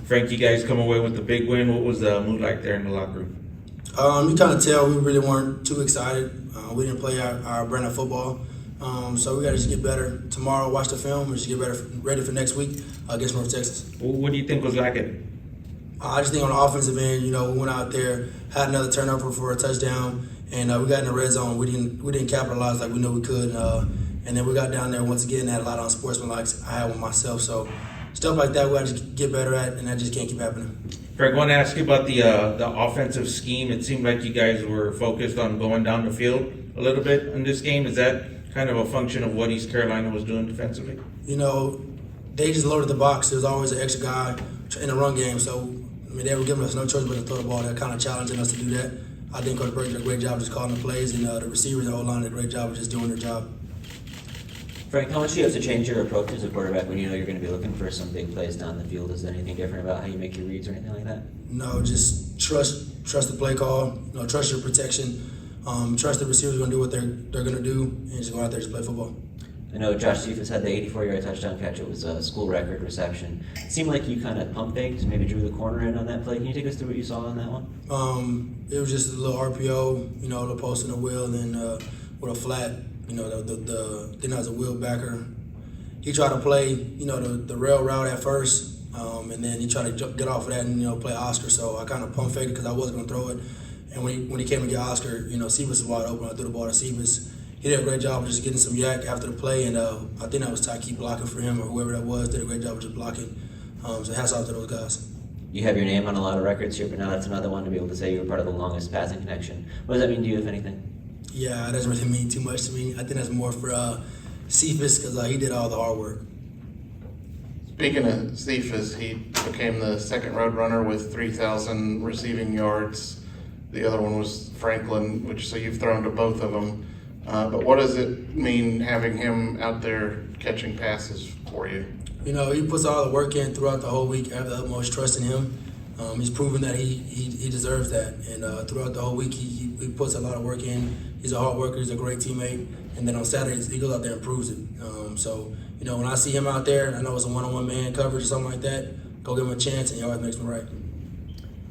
Frank, you guys come away with the big win. What was the mood like there in the locker room? You kind of tell we really weren't too excited. We didn't play our brand of football. So we got to just get better tomorrow, watch the film, and just get better, ready for next week against North Texas. What do you think was lacking? I just think on the offensive end, we went out there, had another turnover for a touchdown, and we got in the red zone. We didn't capitalize like we knew we could, and then we got down there once again, had a lot of unsportsmanlike I had with myself. So stuff like that we got to just get better at, and that just can't keep happening. Frank, I want to ask you about the offensive scheme. It seemed like you guys were focused on going down the field a little bit in this game. Is that kind of a function of what East Carolina was doing defensively? They just loaded the box. There was always an extra guy in the run game. So, they were giving us no choice but to throw the ball. They're kind of challenging us to do that. I think Coach Burke did a great job just calling the plays, and the receivers and the O-line did a great job of just doing their job. Frank, how much do you have to change your approach as a quarterback when you know you're going to be looking for some big plays down the field? Is there anything different about how you make your reads or anything like that? No, just trust the play call. Trust your protection. Trust the receivers are going to do what they're going to do, and just go out there and just play football. I know Josh Cephas had the 84-yard touchdown catch. It was a school record reception. It seemed like you kind of pump faked and maybe drew the corner in on that play. Can you take us through what you saw on that one? It was just a little RPO, the post in the wheel, and with a flat, then there was a wheel backer. He tried to play, the rail route at first, and then he tried to get off of that and, play Oscar. So I kind of pump faked because I was going to throw it. And when he came to get Oscar, Cephas was wide open. I threw the ball to Cephas. He did a great job of just getting some yak after the play, and I think that was Ty Keep blocking for him or whoever that was. Did a great job of just blocking. So hats off to those guys. You have your name on a lot of records here, but now that's another one to be able to say you were part of the longest passing connection. What does that mean to you, if anything? Yeah, it doesn't really mean too much to me. I think that's more for Cephas because he did all the hard work. Speaking of Cephas, he became the second road runner with 3,000 receiving yards. The other one was Franklin, so you've thrown to both of them. But what does it mean having him out there catching passes for you? He puts all the work in throughout the whole week. I have the utmost trust in him. He's proven that he deserves that. And throughout the whole week, he puts a lot of work in. He's a hard worker. He's a great teammate. And then on Saturdays, he goes out there and proves it. When I see him out there, I know it's a one-on-one man coverage or something like that, go give him a chance, and he always makes me right.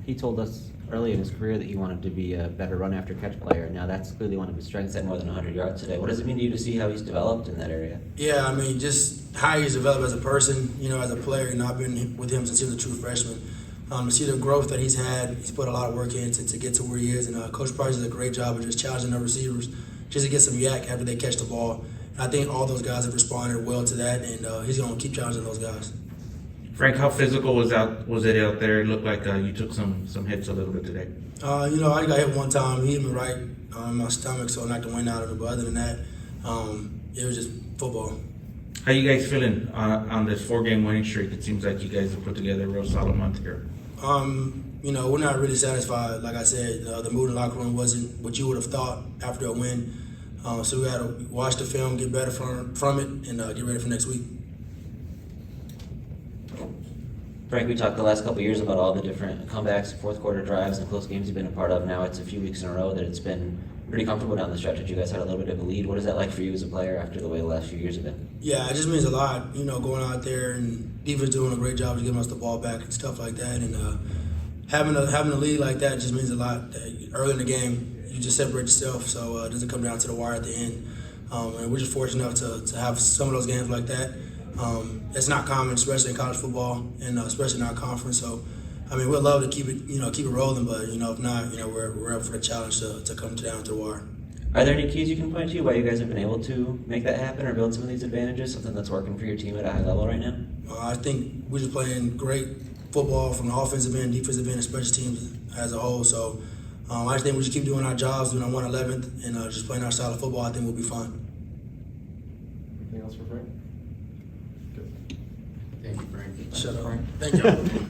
He told us early in his career that he wanted to be a better run-after-catch player. Now that's clearly one of his strengths at more than 100 yards today. What does it mean to you to see how he's developed in that area? Yeah, just how he's developed as a person, as a player, and I've been with him since he was a true freshman. To see the growth that he's had, he's put a lot of work in to get to where he is, and Coach Price does a great job of just challenging the receivers just to get some yak after they catch the ball. And I think all those guys have responded well to that, and he's going to keep challenging those guys. Frank, how physical was it out there? It looked like you took some hits a little bit today. I got hit one time. He hit me right in my stomach, so I knocked the wind out of it. But other than that, it was just football. How you guys feeling on this 4-game winning streak? It seems like you guys have put together a real solid month here. We're not really satisfied. Like I said, the mood in the locker room wasn't what you would have thought after a win. So we got to watch the film, get better from it, and get ready for next week. Frank, we talked the last couple of years about all the different comebacks, fourth quarter drives, and close games you've been a part of. Now it's a few weeks in a row that it's been pretty comfortable down the stretch that you guys had a little bit of a lead. What is that like for you as a player after the way the last few years have been? Yeah, it just means a lot, going out there and defense doing a great job of giving us the ball back and stuff like that. And having a lead like that just means a lot. Early in the game, you just separate yourself, so it doesn't come down to the wire at the end. And we're just fortunate enough to have some of those games like that. It's not common, especially in college football, and especially in our conference. So, we'd love to keep it rolling, but if not, we're up for the challenge to come down to the wire. Are there any keys you can point to why you guys have been able to make that happen or build some of these advantages? Something that's working for your team at a high level right now? I think we're just playing great football from the offensive end, defensive end, and special teams as a whole. So, I just think we just keep doing our jobs, doing our 111th, and just playing our style of football. I think we'll be fine. Anything else for Frank? Good. Thank you, Frank. Shut up. Thank you.